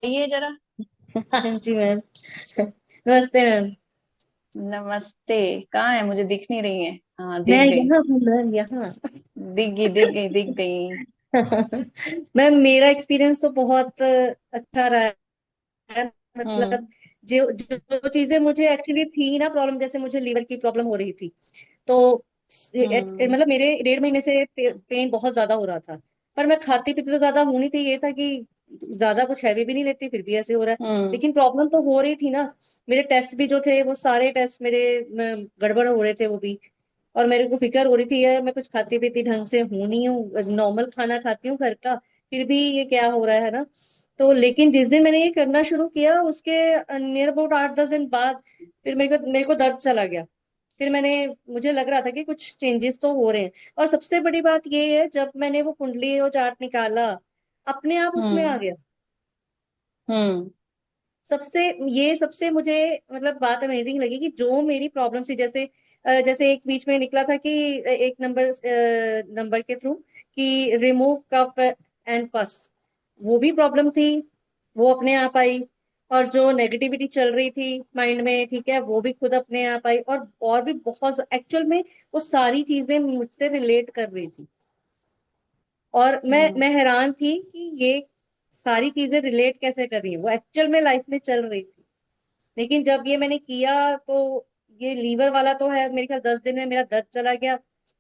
ये जरा। हाँ जी मैम। नमस्ते मैम। नमस्ते। कहाँ है? मुझे दिख नहीं रही है। हाँ, मैं दिख गई। यहाँ हूँ मैम, यहाँ। दिख गई, दिख गई, दिख गई। मैम मेरा एक्सपीरियंस तो बहुत अच्छा रहा है। हम्म। मतलब जो जो चीजें मुझे एक्चुअली थी ना प्रॉब्लम, जैसे मुझे लीवर की प्रॉब्लम हो रही थी, तो हम्म। मतलब मेरे 1.5 महीने से पेन बहुत ज्यादा हो रहा था। पर मैं खाती पीती तो ज्यादा हूं नहीं थी, ये था कि ज्यादा कुछ हैवी भी नहीं लेती, फिर भी ऐसे हो रहा है। हम्म। लेकिन प्रॉब्लम तो हो रही थी ना। मेरे टेस्ट भी जो थे वो सारे टेस्ट मेरे गड़बड़ हो रहे थे वो भी। और मेरे को फिक्र हो रही थी यार, मैं कुछ खाती पीती ढंग से हूं नहीं हूँ, नॉर्मल खाना खाती हूँ घर का, फिर भी ये क्या हो रहा है ना। तो लेकिन जिस दिन मैंने ये करना शुरू किया उसके नियर अबाउट 8-10 दिन बाद फिर मेरे को दर्द चला गया। फिर मुझे लग रहा था कि कुछ चेंजेस तो हो रहे हैं। और सबसे बड़ी बात ये है, जब मैंने वो कुंडली और चार्ट निकाला, अपने आप उसमें आ हम्म। गया। हम्म। सबसे ये सबसे मुझे मतलब बात अमेजिंग लगी कि जो मेरी प्रॉब्लम थी, जैसे एक बीच में निकला था कि एक नंबर के थ्रू कि रिमूव कफ एंड पस, वो भी प्रॉब्लम थी, वो अपने आप आई। और जो नेगेटिविटी चल रही थी माइंड में, ठीक है, वो भी खुद अपने आप आई। और भी बहुत एक्चुअल में वो सारी चीजें मुझसे रिलेट कर रही थी। और मैं हम्म। हैरान थी कि ये सारी चीजें रिलेट कैसे कर रही है, वो एक्चुअल में लाइफ में चल रही थी। लेकिन जब ये मैंने किया तो ये लीवर वाला तो है, मेरे ख्याल 10 दिन में मेरा दर्द चला गया।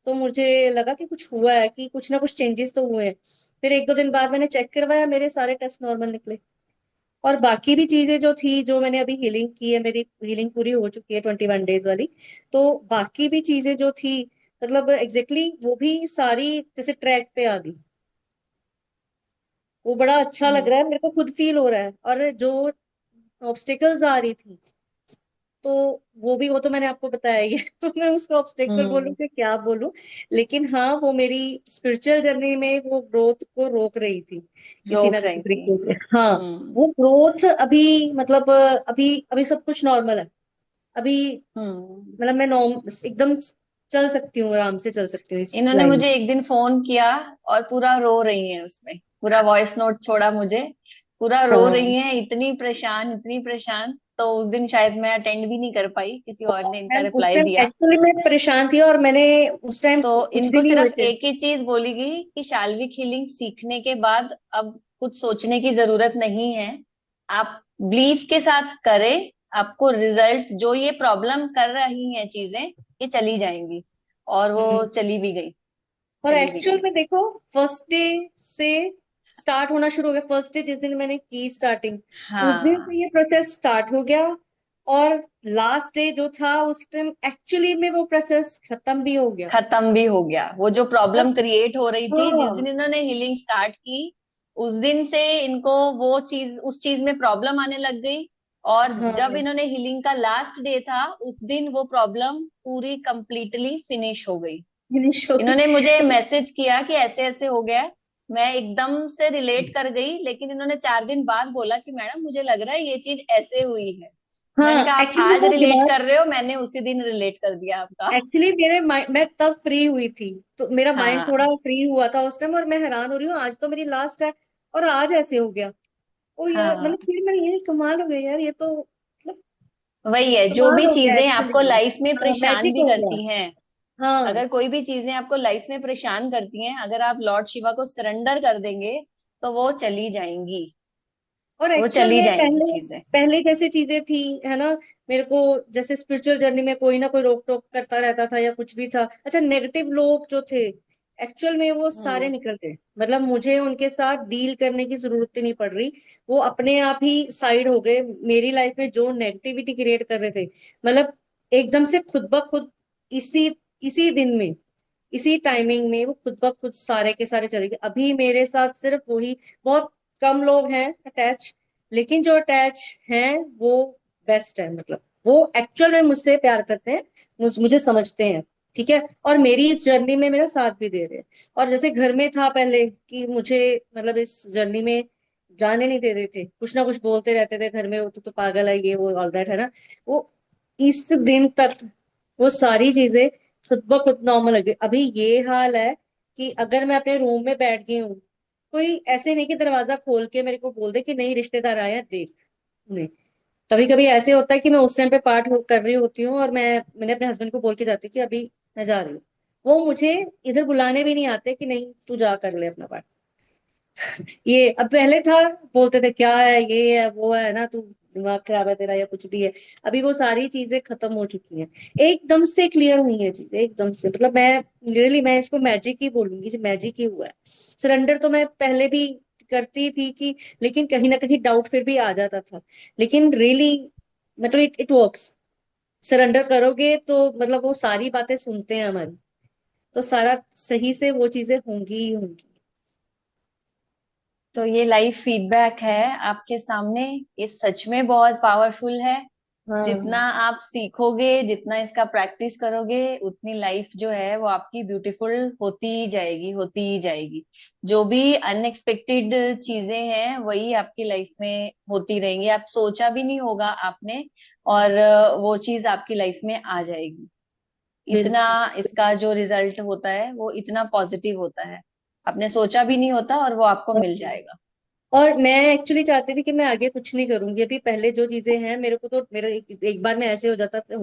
तो मुझे लगा कि कुछ हुआ है, कि कुछ ना कुछ चेंजेस तो हुए हैं। फिर 1-2 दिन बाद मैंने चेक करवाया, मेरे सारे टेस्ट नॉर्मल निकले। और बाकी भी चीजें जो थी, जो मैंने अभी हीलिंग की है, मेरी हीलिंग पूरी हो चुकी है 21 डेज वाली। तो बाकी भी चीजें जो थी, मतलब एग्जैक्टली वो भी सारी जैसे ट्रैक पे आ गई। वो बड़ा अच्छा लग हम्म। रहा है, मेरे को खुद फील हो रहा है। और जो ऑब्स्टिकल्स आ रही थी, तो वो तो मैंने आपको बताया ही है। तो मैं उसको ऑब्स्टेकल बोलूं हम्म। कि क्या बोलूं। लेकिन हाँ, वो मेरी स्पिरिचुअल जर्नी में वो ग्रोथ को रोक रही थी किसी ना रोक किसी रही थी। तरीके से। हाँ, हम्म। वो ग्रोथ अभी मतलब अभी अभी सब कुछ नॉर्मल है अभी। हम्म। मतलब मैं एकदम चल सकती हूँ, आराम से चल सकती हूँ इस इन्होंने लाइन मुझे एक दिन फोन किया और पूरा रो रही हैं, उसमें पूरा वॉइस नोट छोड़ा मुझे। पूरा में। रो हाँ, रही हैं, इतनी परेशान, इतनी परेशान। तो उस दिन शायद मैं अटेंड भी नहीं कर पाई, किसी और ने इनका मैम उस रिप्लाई टाइम दिया। एक्चुअली मैं परेशान थी, और मैंने उस टाइम तो कुछ इनको दिन ही हुए सिर्फ थे। एक ही चीज बोली गई कि शाल्विक हीलिंग सीखने के बाद अब कुछ सोचने की जरूरत नहीं है। आप बिलीफ के साथ करें, आपको रिजल्ट, जो ये प्रॉब्लम कर रही हैं चीजें, ये चली जाएंगी। और वो हम्म। चली भी गई। और चली भी एक्चुअल गई। में देखो, फर्स्ट डे से स्टार्ट होना शुरू हो गया। फर्स्ट डे जिस दिन मैंने की स्टार्टिंग, उस दिन हाँ, से ये प्रोसेस स्टार्ट हो गया। और लास्ट डे जो था उस टाइम एक्चुअली में वो प्रोसेस खत्म भी हो गया। खत्म भी हो गया। वो जो प्रॉब्लम मतलब क्रिएट हो रही थी, जिस दिन हाँ, इन्होंने हीलिंग स्टार्ट की, उस दिन से इनको वो चीज, उस चीज में प्रॉब्लम आने लग गई। और जब हाँ, इन्होंने हीलिंग का लास्ट डे था, उस दिन वो प्रॉब्लम पूरी कंप्लीटली फिनिश हो गई। फिनिश हो इन्होंने मुझे गई। मैसेज किया कि ऐसे ऐसे हो गया है। मैं एकदम से रिलेट कर गई, लेकिन इन्होंने 4 दिन बाद बोला कि मैडम मुझे लग रहा है ये चीज ऐसे हुई है। मैंने हाँ, कहा आप एक्चुअली आज वो रिलेट दिमाग, कर रहे हो, मैंने उसी दिन रिलेट कर दिया आपका। एक्चुअली मेरे माइंड, मैं तब फ्री हुई थी, तो मेरा माइंड थोड़ा हाँ। फ्री हुआ था उस टाइम। और मैं हैरान हो रही हूँ, आज तो मेरी लास्ट है और आज ऐसे हो गया। ओ यार, हाँ, मतलब फिर मैं, ये कमाल हो गया यार, ये तो मतलब वही है, जो कमाल भी हो गया चीजें आपको एक्चुअली। लाइफ में हाँ, परेशान मैजिक भी हो गया। करती हैं, हाँ। अगर कोई भी चीजें आपको लाइफ में परेशान करती हैं, अगर आप लॉर्ड शिवा को सरेंडर कर देंगे, तो वो चली जाएंगी। और वो एक्चुअल चली में जाएंगी पहले चीजें। पहले जैसे चीजें थी, है ना। मेरे को जैसे स्पिरिचुअल जर्नी में कोई ना कोई रोक टोक करता रहता था या कुछ भी था। अच्छा, नेगेटिव लोग जो थे, एक्चुअल में वो सारे हम्म। निकल गए। मतलब मुझे उनके साथ डील करने की जरूरत ही नहीं पड़ रही। वो अपने आप ही साइड हो गए। मेरी लाइफ में जो नेगेटिविटी क्रिएट कर रहे थे, मतलब एकदम से खुद ब खुद, इसी इसी दिन में, इसी टाइमिंग में वो खुद ब खुद सारे के सारे चले गए। अभी मेरे साथ सिर्फ वही बहुत कम लोग हैं अटैच। लेकिन जो अटैच हैं वो बेस्ट है। मतलब वो एक्चुअल में मुझसे प्यार करते हैं, मुझे समझते हैं, ठीक है। और मेरी इस जर्नी में मेरा साथ भी दे रहे हैं। और जैसे घर में था पहले कि मुझे मतलब इस जर्नी में जाने नहीं दे रहे थे, कुछ ना कुछ बोलते रहते थे घर में, वो तो पागल है, ये वो ऑल दैट, है ना। वो इस दिन तक वो सारी चीजें खुद ब खुद नॉर्मल लगे। अभी ये हाल है कि अगर मैं अपने रूम में बैठ गई हूँ, कोई ऐसे नहीं कि दरवाजा खोल के मेरे को बोल दे कि नहीं रिश्तेदार आए हैं देख उन्हें। कभी कभी ऐसे होता है कि मैं उस टाइम पे कर रही होती हूँ और मैंने अपने हस्बैंड को बोल के जाती हूँ कि अभी मैं जा रही हूँ। वो मुझे इधर बुलाने भी नहीं आते कि नहीं तू जा कर ले अपना पाठ। ये अब पहले था, बोलते थे क्या है ये है वो है ना, तू दिमाग खराब है तेरा या कुछ भी है। अभी वो सारी चीजें खत्म हो चुकी हैं, एकदम से क्लियर हुई है चीजें एकदम से। मतलब मैं रियली मैं इसको मैजिक ही बोलूंगी, मैजिक ही हुआ है। सरेंडर तो मैं पहले भी करती थी कि, लेकिन कहीं ना कहीं डाउट फिर भी आ जाता था। लेकिन रियली मतलब इट वर्क्स। सरेंडर करोगे तो मतलब वो सारी बातें सुनते हैं हमारी, तो सारा सही से वो चीजें होंगी ही होंगी। तो ये लाइव फीडबैक है आपके सामने, ये सच में बहुत पावरफुल है। जितना हाँ आप सीखोगे, जितना इसका प्रैक्टिस करोगे, उतनी लाइफ जो है वो आपकी ब्यूटीफुल होती ही जाएगी, होती ही जाएगी। जो भी अनएक्सपेक्टेड चीजें हैं वही आपकी लाइफ में होती रहेंगी, आप सोचा भी नहीं होगा आपने, और वो चीज आपकी लाइफ में आ जाएगी। इतना बिल्कुल। इसका जो रिजल्ट होता है वो इतना पॉजिटिव होता है, आपने सोचा भी नहीं होता और वो आपको मिल जाएगा। और मैं एक्चुअली चाहती थी कि मैं आगे कुछ नहीं करूंगी अभी, पहले जो चीजें हैं मेरे को तो मेरा एक बार में ऐसे हो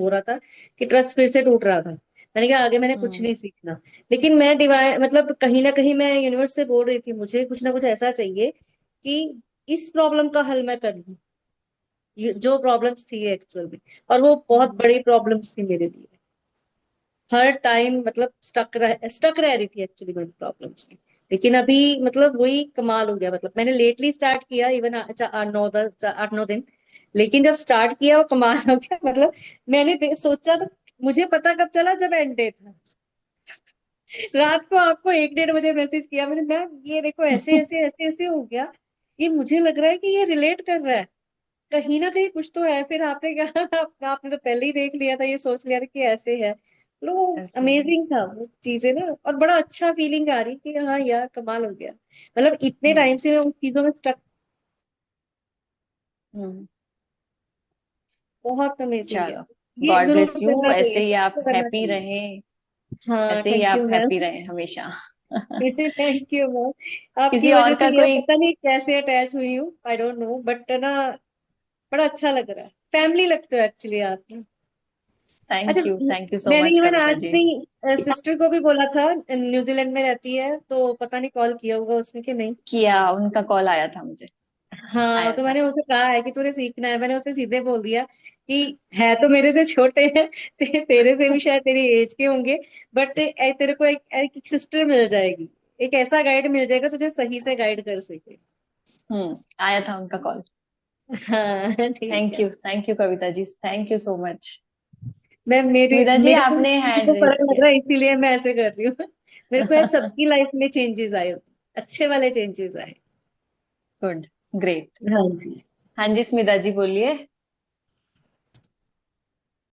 रहा था कि ट्रस्ट फिर से टूट रहा था। मैंने कहा आगे मैंने कुछ हम्म। नहीं सीखना। लेकिन मैं डिवाइन मतलब कहीं ना कहीं मैं यूनिवर्स से बोल रही थी मुझे कुछ ना कुछ ऐसा चाहिए कि इस प्रॉब्लम का हल मैं कर लूं, जो प्रॉब्लम्स थी एक्चुअल में। और वो बहुत हम्म। बड़ी प्रॉब्लम्स थी मेरे लिए। हर टाइम मतलब स्टक रह रही थी एक्चुअली मैं प्रॉब्लम्स में। लेकिन अभी मतलब वही कमाल हो गया। मतलब मैंने लेटली स्टार्ट किया इवन 8 9 दिन। लेकिन जब स्टार्ट किया वो कमाल हो गया। मतलब मैंने सोचा तो मुझे पता कब चला जब एंड डे था। रात को आपको 1 1:30 बजे मैसेज किया मैंने, मैम ये देखो ऐसे ऐसे ऐसे ऐसे हो गया। ये मुझे लग रहा है कि ये रिलेट कर रहा है, कहीं ना कहीं कुछ तो है। फिर आपने कहा आपने तो पहले ही देख लिया था, ये सोच लिया था कि ऐसे है। लो ऐसे है। अमेजिंग था वो चीजें ना, और बड़ा अच्छा फीलिंग आ रही कि हाँ यार कमाल हो गया। मतलब इतने हम्म। टाइम से मैं उन चीजों में स्टक। हम्म। बहुत अमेजिंग है। चलो, ये गॉड जरूर ब्लेस यू, करना ऐसे चाहिए, ही आप तो करना हैप्पी चाहिए। रहें। हाँ ऐसे ही थैंक आप यू मैम। हैप्पी रहें हमेशा। थैंक यू मैम, आपकी किसी और वजह से का ये कोई। पता नहीं कैसे अटैच हुई हूँ, आई डोंट नो, बट ना बड़ा अच्छा लग रहा है। फैमिली लगते हो एक्चुअली आप ना। अच्छा थैंक यू सो मैंने मच इवन कविता आज जी। अपनी सिस्टर को भी बोला था, न्यूजीलैंड में रहती है, तो पता नहीं कॉल किया होगा उसने कि नहीं। किया, उनका कॉल आया था मुझे। हाँ आया तो था। मैंने उसे कहा है कि तूने सीखना है। मैंने उसे सीधे बोल दिया कि है तो मेरे से छोटे हैं, तेरे से भी शायद तेरी एज के होंगे, बट तेरे को एक सिस्टर मिल जाएगी, एक ऐसा गाइड मिल जाएगा तुझे सही से गाइड कर सके। आया था उनका कॉल। हाँ ठीक है। Thank you Kavita ji, thank you so much. मैं मेरे स्मिता जी, मेरे को आपने किसी हैंड को रेज फर्क लग किया। रहा है इसीलिए मैं ऐसे कर रही हूँ। मेरे को है सबकी लाइफ में चेंजेस आए, अच्छे वाले चेंजेस आए। गुड। ग्रेट। हाँ जी। हाँ जी स्मिता जी बोलिए।